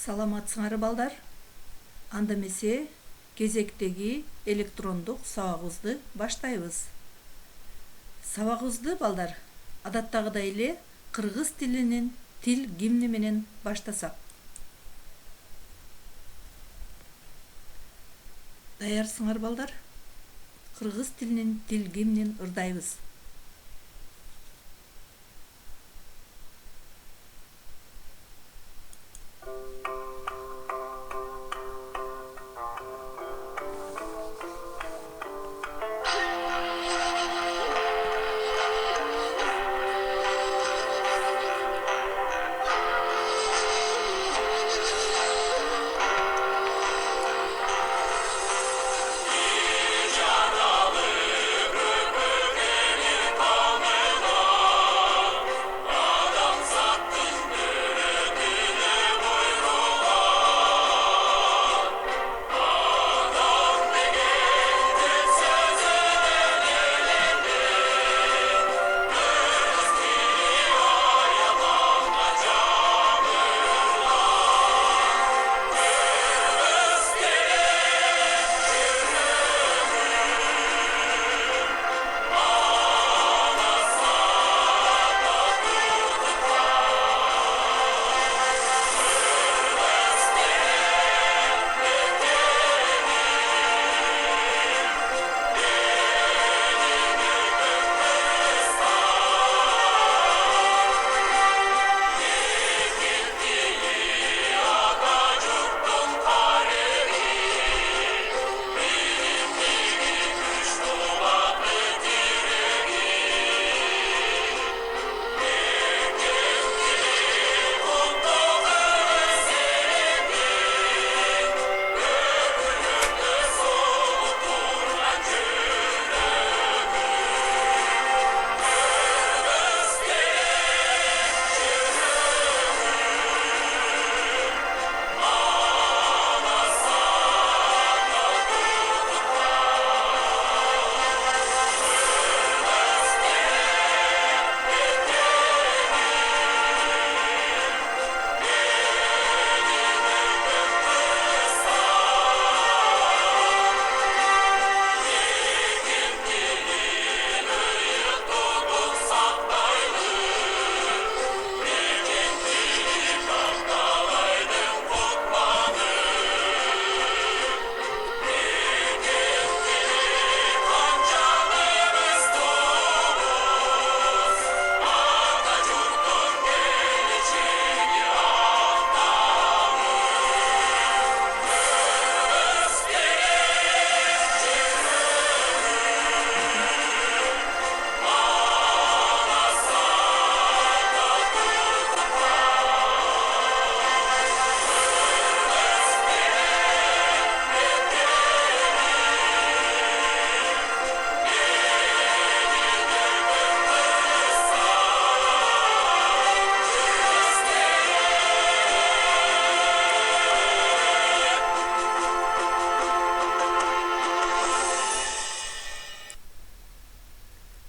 Саламатсыңар балдар. Анда эмесе кезектеги электрондук сабагыбызды баштайбыз. Сабагыбызды балдар адаттагыдай эле кыргыз тилинин тил гимни менен баштасак. Даярсыңар балдар? Кыргыз тилинин тил гимнин ырдайбыз.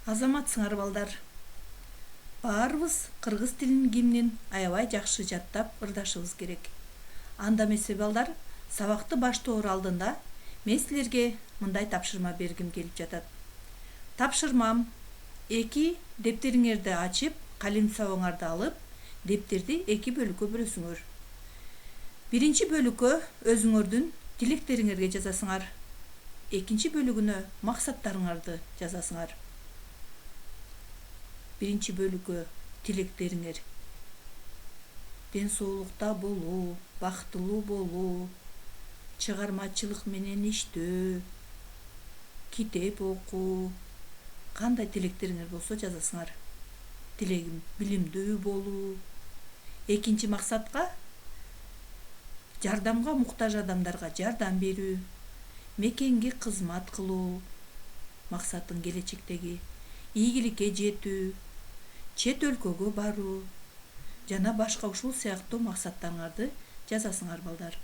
Азаматсыңар балдар. Баарыбыз кыргыз тилинин гимнин аябай жакшы жаттап ырдашыбыз керек. Анда эмесе балдар, сабакты баштоор алдында мен силерге мындай тапшырма бергим келип жатат. Тапшырмам: 2 дептериңерди ачып, калем сабаңарды алып, дептерди 2 бөлүккө бөлөсүңөр. Биринчи бөлүккө өзүңөрдүн тилектериңерге жазасыңар. Экинчи бөлүгүнө максаттарыңарды жазасыңар. Birinci bölükö tilekteriңер: ден соолукта болуу, бактылуу болуу, чыгармачылык менен иштөө, китеп окуу, кандай тилектериңер болсо жазасыңар. Тилегим билимдүү болуу. Экинчи максатка жардамга муктаж адамдарга жардам берүү, мекенге кызмат кылуу. Максатың келечектеги ийгиликке жетүү, чет өлкөгө баруу жана башка ушул сыяктуу максаттарыңарды жазасыңар балдар.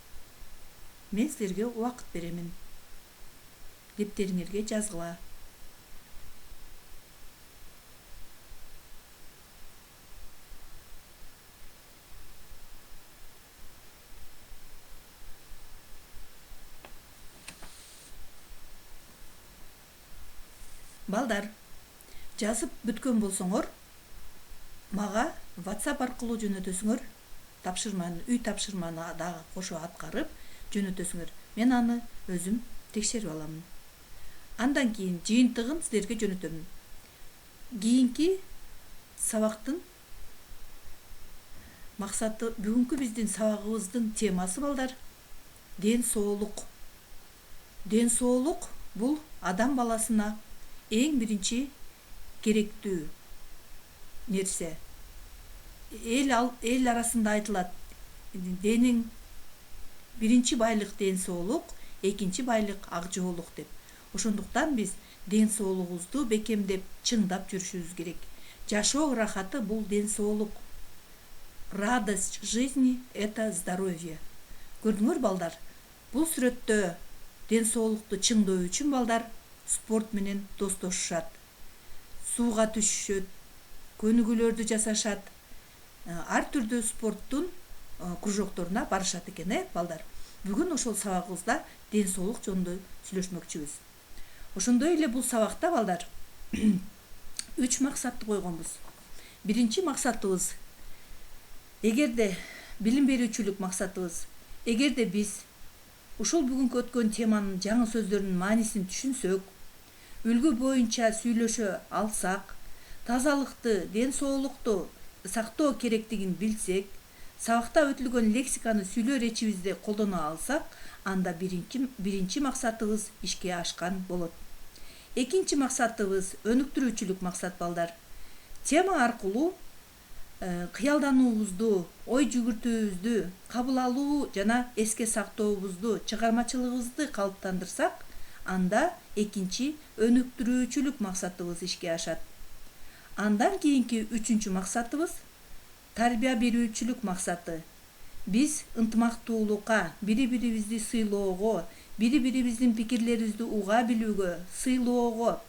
Мен силерге убакыт беремин. Дептериңерге жазгыла. Балдар, жазып бүткөн болсоңор, мага WhatsApp аркылуу жөнөтөсүңөр. Үй тапшырманы дагы кошо аткарып жөнөтөсүңөр. Мен аны өзүм текшерип аламын. Андан кийин жыйынтыгын силерге жөнөтөмүн. Кийинки сабактын максаты, бүгүнкү биздин сабагыбыздын темасы балдар, ден соолук. Ден соолук бул адам баласына эң биринчи керектүү нерсе. Эл арасында айтылат, денин биринчи байлык ден соолук, экинчи байлык ак жоолук деп. Ошондуктан биз ден соолугубузду бекемдеп, чыңдап жүрүшүбүз керек. Жашоо рахаты бул ден соолук. Радость жизни – это здоровье. Көрдүңөр балдар, бул сүрөттө ден соолукту чыңдоо үчүн балдар спорт менен достошушат. Сууга түшүшөт, көнүгүүлөрдү жасашат. Ар түрдүү спорттун кружокторуна барышат экен, балдар. Бүгүн ошол сабагыбызда ден соолук жөнүндө сүйлөшмөкчүбүз. Ошондой эле бул сабакта балдар 3 максатты койгонбуз. Биринчи максатыбыз, эгерде билим берүүчүлүк максатыбыз, эгерде биз ушул бүгүнкү өткөн теманын жаңы сөздөрүнүн маанисин түшүнсөк, үлгү боюнча сүйлөшө алсак, тазалыкты, ден соолукту сактоо керектигин билсек, сабакта өтүлгөн лексиканы сүйлөө речибизде колдоно алсак, анда биринчи максатыбыз ишке ашкан болот. Экинчи максатыбыз өнүктүрүүчүлүк максат балдар. Тема аркылуу кыялдануубузду, ой жүгүртүүбүздү, кабыл алуу жана эске сактообузду, чыгармачылыгыбызды калыптандырсак, анда экинчи өнүктүрүүчүлүк максатыбыз ишке ашат. Андан кийинки үчүнчү максатыбыз тарбия берүүчүлүк максаты. Биз ынтымактуулукка, бири-бирибизди сыйлоого, бири-бирибиздин пикирлерибизди уга билүүгө, сыйлоого,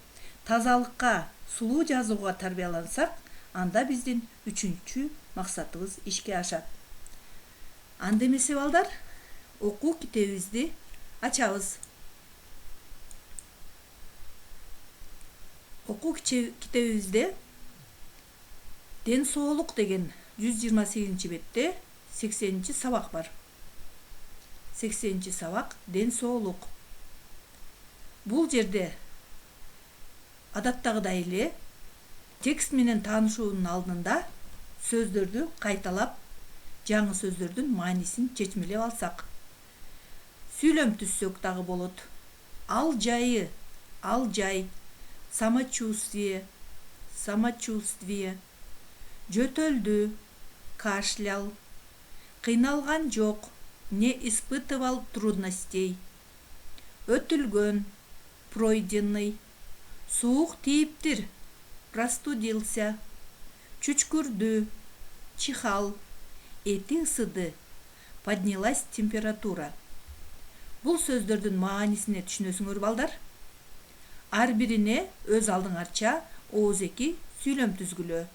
тазалыкка, сулуу жазууга тарбиялансак, анда биздин үчүнчү максатыбыз ишке ашат. Анда эмесе балдар, окуу китебибизди ачабыз. Окуу китебибизде ден соолук деген 128 бетте 80 сабак бар. 80 сабак ден соолук. Бул жерде адаттагыдай эле текст менен таанышуунун алдында сөздөрдү кайталап, жаңы сөздөрдүн маанисин чечмелеп алсак. Сүйлөм түзсөк дагы болот. Ал жай, самочувствие, жөтөлдү, кашлял, кыйналган жок, не испытывал трудностей, өтүлгөн, пройденный, суук тийиптир, простудился, чүчкүрдү, чихал, эти ысыды, поднялась температура. Бул сөздөрдүн маанисине түшүнөсүңөр балдар. Ар бирине өз алдыңарча ооз-эки сүйлөм түзгүлө.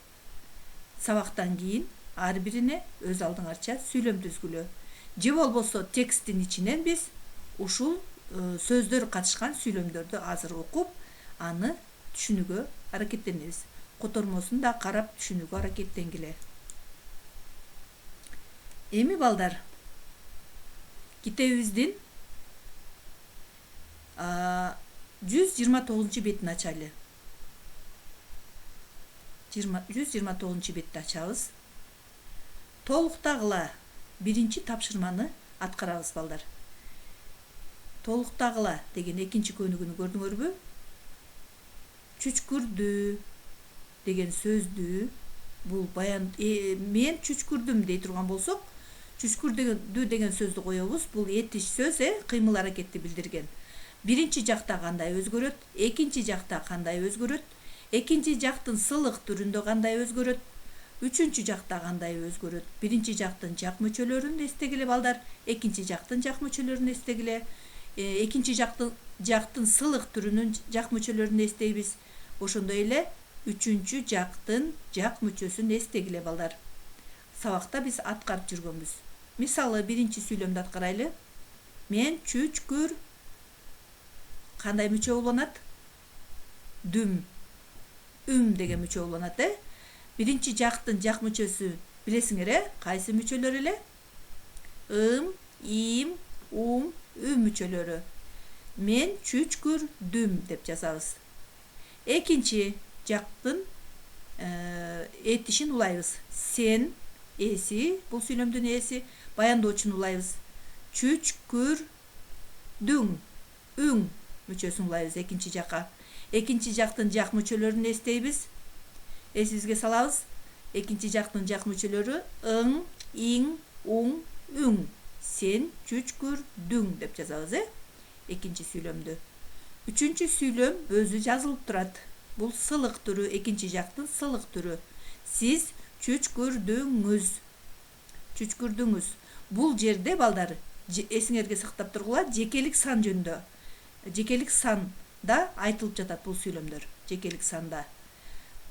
Сабактан кийин ар бирине өз алдыңарча сүйлөм түзгүлө. Же болбосо тексттин ичинен биз ушул сөздөр катышкан сүйлөмдөрдү азыр окуп, аны түшүнүүгө аракеттенебиз. Котормосун да карап түшүнүүгө аракеттенгиле. Эми балдар, китебибиздин 129 бетин ачайлы. 129 бетти ачабыз. Толуктагыла биринчи тапшырманы аткарабыз балдар. Толуктагыла деген экинчи көнүгүүнү көрдүңөрбү? Чүчкүрдү деген сөздү, бул баян мен чүчкүрдүм дей турган болсок, чүчкүрдү деген сөздү коебуз. Бул этиш сөз, кыймыл аракетти билдирген. Биринчи жакта кандай өзгөрөт, экинчи жакта кандай өзгөрөт, экинчи жактын сылык түрүндө кандай өзгөрөт, үчүнчү жакта кандай өзгөрөт. Биринчи жактын жак мөчөлөрүн эстегиле балдар, экинчи жактын жак мөчөлөрүн эстегиле, экинчи жактын сылык түрүнүн жак мөчөлөрүн эстейбиз. Ошондой эле үчүнчү жактын жак мөчөсүн эстегиле балдар. Сабакта биз аткарып жүргөнбүз. Мисалы, биринчи сүйлөмдү аткарайлы. Мен чүчкүр кандай мөчө уланат? дүм, деген мүчө уланат. Биринчи жактын жак мүчөсү билесиңер, кайсы мүчөлөр эле? Им, үм мүчөлөрү. Мен чүчкүрдүм деп жазабыз. Экинчи жактын этишин улайбыз. Сен эси, бул сүйлөмдүн эси, баяндоочун улайбыз. Чүчкүрдүң, үң мүчөсүн улайбыз экинчи жакка. Экинчи жактын жак мүчөлөрүн эстейбиз. Эсибизге салабыз. Экинчи жактын жак мүчөлөрү иң, үң, үң. Сен чүчкүрдүң деп жазабыз, экинчи сүйлөмдү. Үчүнчү сүйлөм өзү жазылып турат. Бул сылык түрү, экинчи жактын сылык түрү. Сиз чүчкүрдүңүз. Чүчкүрдүңүз. Бул жерде балдар, эсиңерге сактап тургула, жекелик сан жөнүндө. Жекелик санда айтылып жатат бул сүйлөмдөр. Жекелик санда.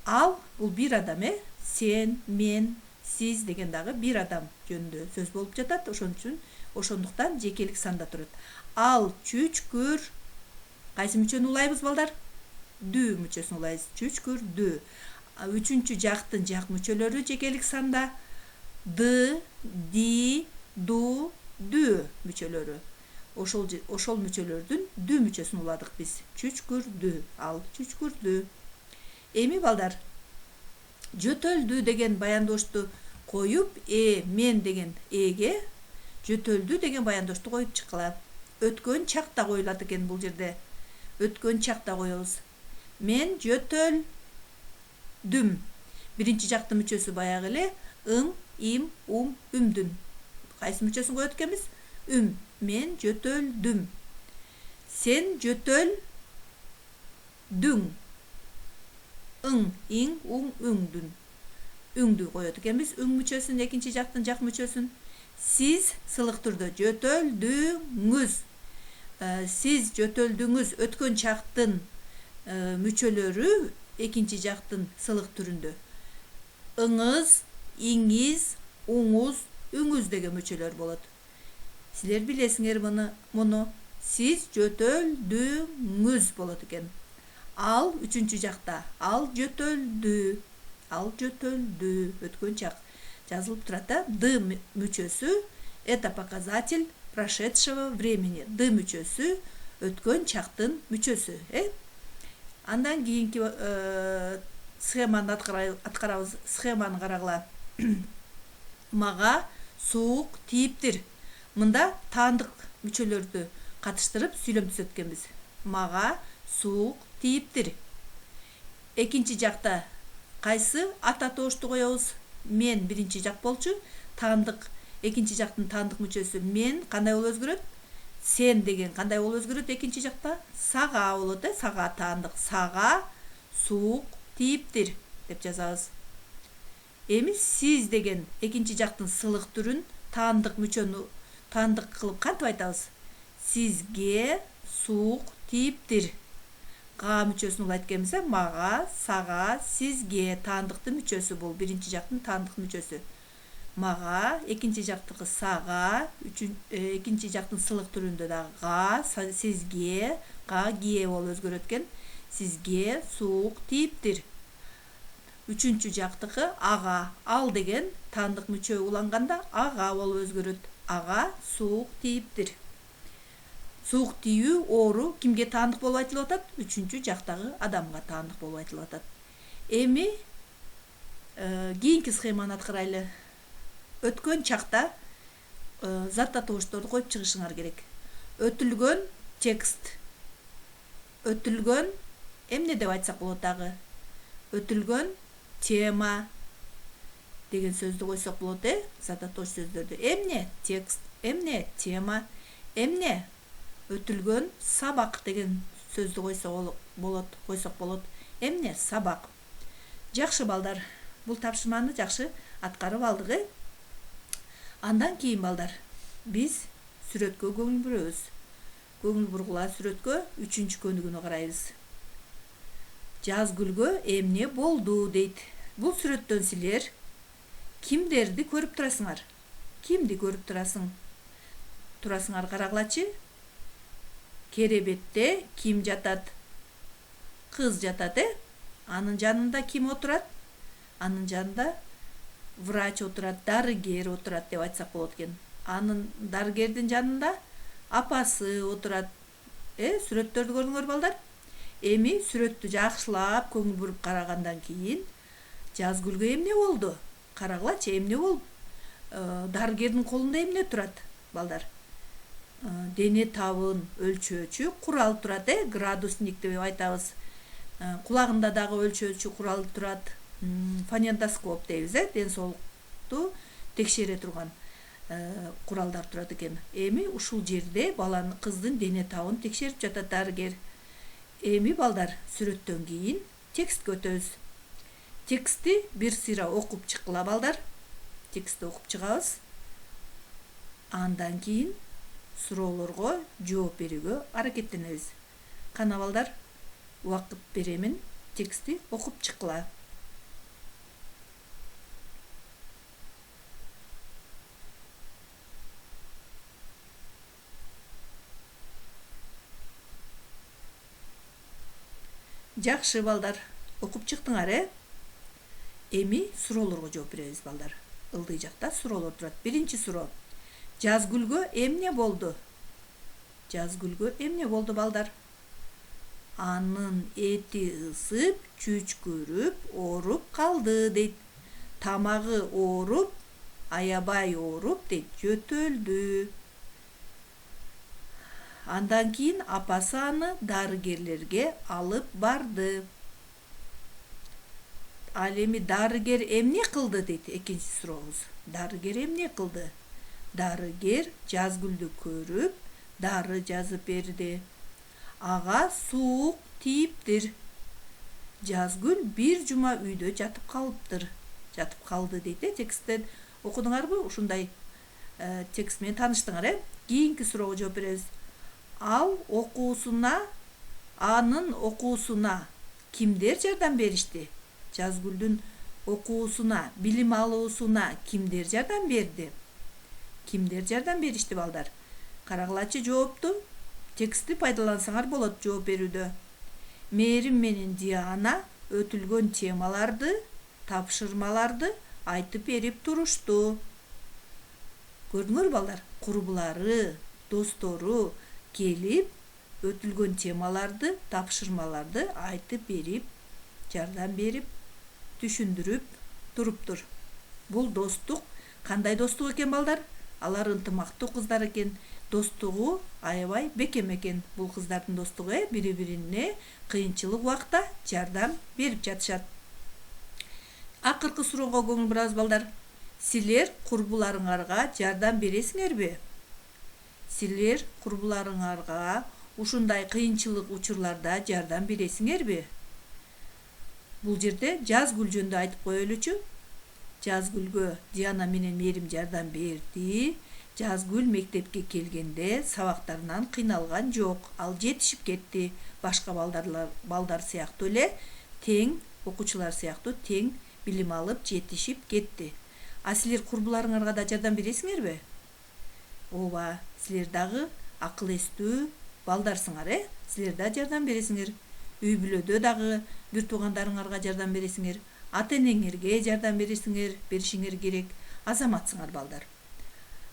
Ал бул бир адам, сен, мен, сиз деген дагы бир адам жөнүндө сөз болуп жатат. Ошондуктан жекелик санда турат. Ал чүчкүр, кайсы мүчөнү улайбыз балдар? Дүү мүчөсүн улайбыз. Чүчкүрдүү. Үчүнчү жактын жак мүчөлөрү жекелик санда ды, ди, ду, дүү мүчөлөрү. Ошол мүчөлөрдүн дүү мүчөсүн уладык биз. Чүчкүрдүү. Ал чүчкүрдүү. Эми балдар, жөтөлдү деген баяндошту коюп, мен деген эге жөтөлдү деген баяндошту коюп чыккыла. Өткөн чакта коюлат экен бул жерде. Өткөн чакта коебуз. Мен жөтөлдүм. Биринчи жактын мүчөсү баягы эле им, үмдүн. Кайсы мүчөсүн коет экенбиз? Мен жөтөлдүм. Сен жөтөлдүң. Иң, үңдүн. Үңдү коет экенбиз. Үң мүчөсүн, экинчи жактын жак мүчөсүн. Сиз сылык түрдө жөтөлдүңүз. Сиз жөтөлдүңүз өткөн чактын мүчөлөрү экинчи жактын сылык түрүндө. Ыңыз, иңиз, уңуз, үңүз деген мүчөлөр болот. Силер билесиңер муну. Сиз жөтөлдүңүз болот экен. Ал үчүнчү жакта. Ал жөтөлдү. Ал жөтөлдү. Өткөн чак жазылып турат. Ды мүчөсү это показатель прошедшего времени. Ды мүчөсү өткөн чактын мүчөсү. Андан кийинки схеманы аткарабыз. Схеманы карагыла. Мага суук тийиптир. Мында таандык мүчөлөрдү катыштырып сүйлөм түзөт экенбиз. Мага суук тийиптир. Экинчи жакта кайсы ата тоошту коебуз? Мен биринчи жак болчу. Таандык, экинчи жактын таандык мүчөсү мен кандай болуп өзгөрөт? Сен деген кандай болуп өзгөрөт экинчи жакта? Сага болот, сага таандык. Сага суук тийиптир деп жазабыз. Эми сиз деген экинчи жактын сылык түрүн таандык мүчөнү таандык кылып кантип айтабыз? Сизге суук тийиптир. Га мүчөсүн улайт экенбиз. Мага, сага, сизге таандыктын мүчөсү бул. Биринчи жактын таандык мүчөсү. Мага, экинчи жактыкы сага, экинчи жактын сылык түрүндө да га, сизге, га ге болуп өзгөрөт экен. Сизге суук тийиптир. Үчүнчү жактыкы ага, ал деген таандык мүчө уланганда ага болуп өзгөрөт. Ага суук тийиптир. Суук тийүү оору кимге таандык болуп айтылып атат? Үчүнчү жактагы адамга таандык болуп айтылып атат. Эми кийинки схеманы аткарайлы. Өткөн чакта зат тоошторду коюп чыгышыңар керек. Өтүлгөн текст. Өтүлгөн эмне деп айтсак болот дагы? Өтүлгөн тема деген сөздү койсок болот, зат тоош сөздөрдү. Эмне текст, эмне тема, эмне өтүлгөн сабак деген сөздү койсок болот. Эмне сабак. Жакшы балдар, бул тапшырманы жакшы аткарып алдык. Андан кийин балдар, биз сүрөткө көңүл бурөбүз. Көңүл бургула сүрөткө 3-чү көнүгүүнү карайбыз. Жаз гүлгө эмне болду дейт. Бул сүрөттөн силер кимдерди көрүп турасыңар? Кимди көрүп турасыңар карагылачы? Керебетте ким жатат? Kız жатат, анын жанында ким отурат? Анын жанында врач отурат, дарыгер отурат деп айтсак болот экен. Анын дарыгердин жанында апасы отурат. Сүрөттөрдү көрдүңөр балдар? Эми сүрөттү жакшылап көңүл буруп карагандан кийин Жазгүлгө эмне болду? Карагылачы, эмне болуп? Дарыгердин колунда эмне турат, балдар? Дене табын өлчөөчү курал турат, градусник деп айтабыз. Кулагында дагы өлчөөчү курал турат. Фонендоскоп дейбиз, ден соолукту текшере турган куралдар турат экен. Эми ушул жерде баланын, кыздын дене табын текшерип жатат дарыгер. Эми балдар, сүрөттөн кийин текстке өтөбүз. Текстти бир сыйра окуп чыккыла балдар. Текстти окуп чыгабыз. Андан кийин суроолорго жооп берүүгө аракеттенебиз. Кана балдар, убакыт беремин, текстти окуп чыккыла. Жакшы балдар, окуп чыктыңар, Эми суроолорго жооп беребиз балдар. Ылдый жакта суроолор турат. Биринчи суроо. Жазгүлгө эмне болду? Жазгүлгө эмне болду балдар? Анын эти ысып, чүчкүрүп, ооруп калды дейт. Тамагы ооруп, аябай ооруп дейт, жөтөлдү. Андан кийин апасы аны дарыгерлерге алып барды. Ал эми дарыгер эмне кылды дейт, экинчи сурообуз. Дарыгер эмне кылды? Дарыгер Жазгүлдү көрүп, дары жазып берди. Ага суук тийиптир. Жазгүл бир жума үйдө жатып калыптыр. Жатып калды дейт, тексттен окудуңарбы? Ушундай текст менен тааныштыңар, Кийинки суроого жооп беребиз. Анын окуусуна кимдер жардам беришти? Жазгүлдүн окуусуна, билим алуусуна кимдер жардам берди? Кимдер жардам беришти балдар? Карагылачы жоопту. Текстти пайдалансаңар болот жооп берүүдө. Мээрим менен Диана өтүлгөн темаларды, тапшырмаларды айтып берип турушту. Көрдүңөр балдар? Курбулары, достору келип, өтүлгөн темаларды, тапшырмаларды айтып берип, жардам берип, түшүндүрүп туруптур. Бул достук кандай достук экен балдар? Алар ынтымактуу кыздар экен. Достугу аябай бекем экен. Бул кыздардын достугу бири-бирине кыйынчылык убакта жардам берип жатышат. Акыркы суроого көңүл бурабыз балдар. Силер курбуларыңарга жардам бересиңерби? Силер курбуларыңарга ушундай кыйынчылык учурларда жардам бересиңерби? Бул жерде Жазгүл жөнүндө айтып коелучу. Жазгүлгө Диана менен Мээрим жардам берди. Жазгүл мектепке келгенде сабактарынан кыйналган жок. Ал жетишип кетти. Башка балдар сыяктуу эле тең, окуучулар сыяктуу тең билим алып жетишип кетти. А силер курбуларыңарга да жардам бересиңерби? Ооба, силер дагы акыл эстүү балдарсыңар, Силер да жардам бересиңер. Үй бүлөдө дагы бир туугандарыңарга жардам бересиңер. Ата-энеңерге жардам беришиңер керек. Азаматсыңар балдар.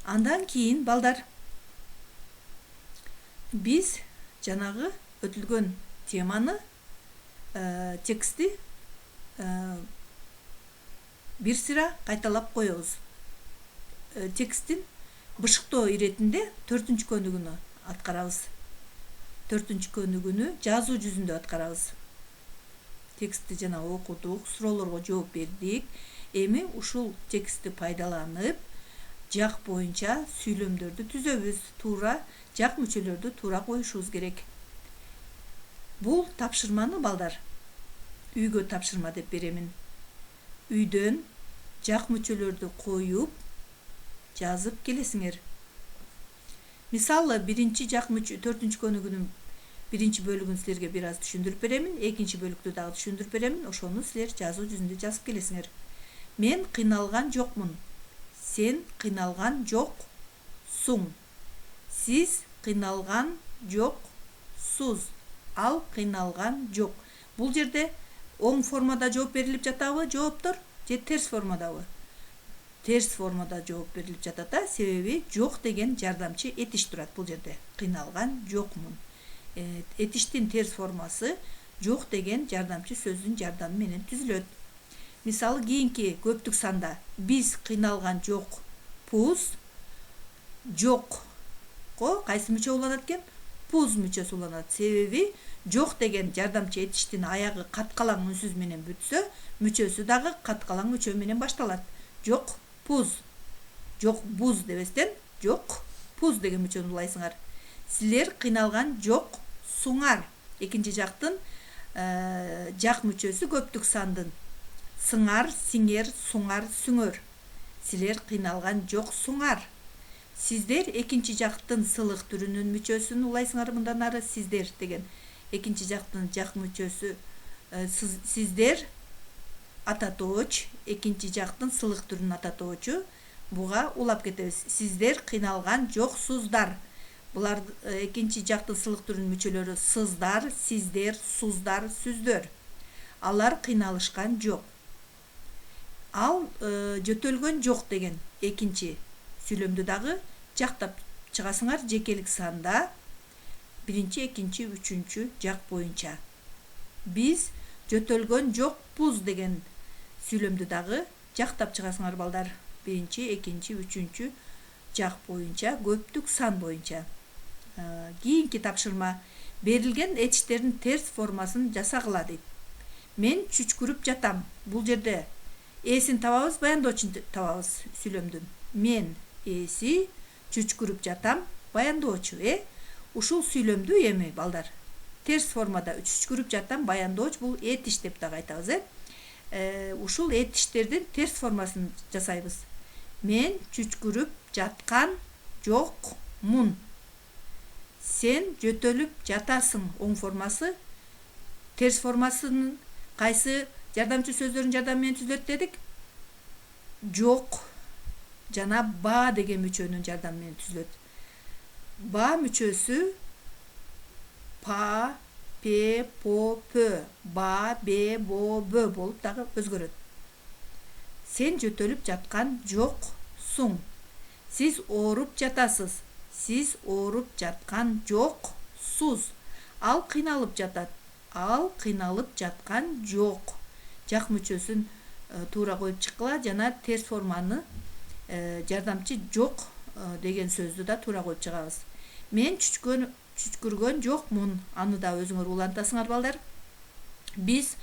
Андан кийин балдар, биз жанагы өтүлгөн теманы, текстти бир сыйра кайталап коебуз. Тексттин бышыктоо иретинде 4-чү көнүгүнү аткарабыз. 4-чү көнүгүнү жазуу жүзүндө аткарабыз. Текстти жана окудук, суроолорго жооп бердик. Эми ушул текстти пайдаланып, жак боюнча сүйлөмдөрдү түзөбүз. Туура жак мүчөлөрдү туура коюшубуз керек. Бул тапшырманы балдар үйгө тапшырма деп беремин. Үйдөн жак мүчөлөрдү коюп, жазып келесиңер. Мисалы, 4-чү көнүгүнүн биринчи бөлүгүн силерге бир аз түшүндүрүп беремин, экинчи бөлүктү дагы түшүндүрүп беремин. Ошону силер жазуу жүзүндө жазып келесиңер. Мен кыйналган жокмун. Сен кыйналган жоксуң. Сиз кыйналган жоксуз. Ал кыйналган жок. Бул жерде оң формада жооп берилип жатабы жооптор же терс формадабы? Терс формада жооп берилип жатат да, себеби жок деген жардамчы этиш турат бул жерде. Кыйналган жокмун. Этиштин терс формасы жок деген жардамчы сөздүн жардамы менен түзүлөт. Мисалы кийинки көптүк санда биз кыйналган жокпуз, жокко кайсы мүчө уланат экен? Пуз мүчөсү уланат. Себеби жок деген жардамчы этиштин аягы каткалаң үнсүз менен бүтсө, мүчөсү дагы каткалаң мүчө менен башталат. Жок пуз, жок буз дебестен жок пуз деген мүчөнү улайсыңар. Силер кыйналган жок суңар. Экинчи жактын жак мүчөсү көптүк сандын. Сыңар, сиңер, суңар, сүңөр. Силер кыйналган жок суңар. Сиздер экинчи жактын сылык түрүнүн мүчөсүн улайсыңар мындан ары сиздер деген. Экинчи жактын жак мүчөсү сиздер ататооч, экинчи жактын сылык түрүнүн ататоочу. Буга улап кетебиз. Сиздер кыйналган жоксуздар. Булар экинчи жактын сылык түрүнүн мүчөлөрү сыздар, сиздер, суздар, сүздөр. Алар кыйналышкан жок. Ал жөтөлгөн жок деген экинчи сүйлөмдү дагы жактап чыгасыңар жекелик санда биринчи, экинчи, үчүнчү жак боюнча. Биз жөтөлгөн жокпуз деген сүйлөмдү дагы жактап чыгасыңар балдар. Биринчи, экинчи, үчүнчү жак боюнча, көптүк сан боюнча. Кийинки тапшырма берилген этиштердин терс формасын жасагыла дейт. Мен чүчкүрүп жатам. Бул жерде эсин табабыз, баяндоочун табабыз сүйлөмдүн. Мен эси чүчкүрүп жатам, баяндоочу. Ушул сүйлөмдү эми балдар терс формада чүчкүрүп жатам, баяндооч бул этиш деп дагы айтабыз. Ушул этиштердин терс формасын жасайбыз. Мен чүчкүрүп жаткан жокмун. Сен жөтөлүп жатасың. Оң формасы. Терс формасынын кайсы жардамчы сөздөрдүн жардамы менен түзүлөт дедик? Жок жана ба деген мүчөнүн жардамы менен түзүлөт. Ба мүчөсү па, пе, по, пө, ба, бе, бо, бө болуп дагы өзгөрөт. Сен жөтөлүп жаткан жоксуң. Сиз ооруп жатасыз. Сиз ооруп жаткан жоксуз. Ал кыйналып жатат. Ал кыйналып жаткан жок. Жак мүчөсүн туура коюп чыккыла жана терс форманы жардамчы жок деген сөздү да туура коюп чыгабыз. Мен чүчкүргөн жокмун. Аны да өзүңөр улантасыңар балдар. Биз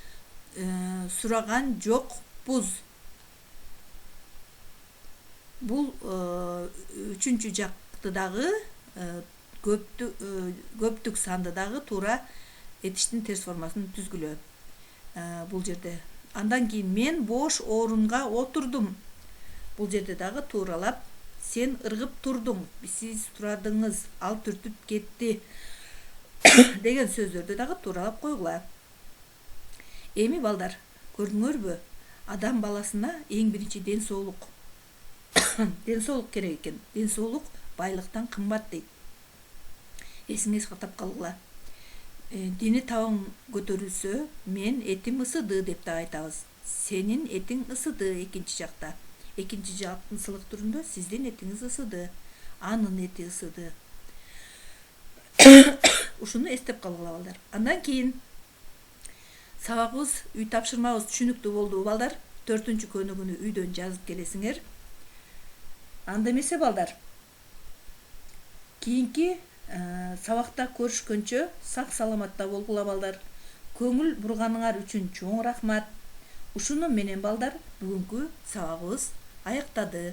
сураган жокпуз. Бул үчүнчү жакты дагы көптүк санды дагы туура этиштин терс формасын түзгүлө. Бул жерде андан кийин мен бош орунга отурдум. Бул жерде дагы тууралап сен ыргып турдуң, сиз турадыңыз, ал түртүп кетти деген сөздөрдү дагы тууралап койгула. Эми балдар, көрдүңөрбү? Адам баласына эң биринчи ден соолук. Ден соолук керек экен. Ден соолук байлыктан кымбат дейт. Эсиңе сактап калгыла. Дени табың көтөрүлсө, мен этим ысыды деп да айтабыз. Сенин этиң ысыды экинчи жакта. Экинчи жактын сылык түрүндө сиздин этиңиз ысыды. Анын эти ысыды. Ушуну эстеп калгыла балдар. Андан кийин сабагыбыз, үй тапшырмабыз түшүнүктүү болду балдар. 4-күнү көнүгүүнү үйдөн жазып келесиңер. Анда эмесе балдар. Кийинки сабакта көрүшкөнчө сак саламатта болгула балдар. Көңүл бурганыңар үчүн чоң рахмат. Ушуну менен балдар бүгүнкү сабагыбыз аяктады.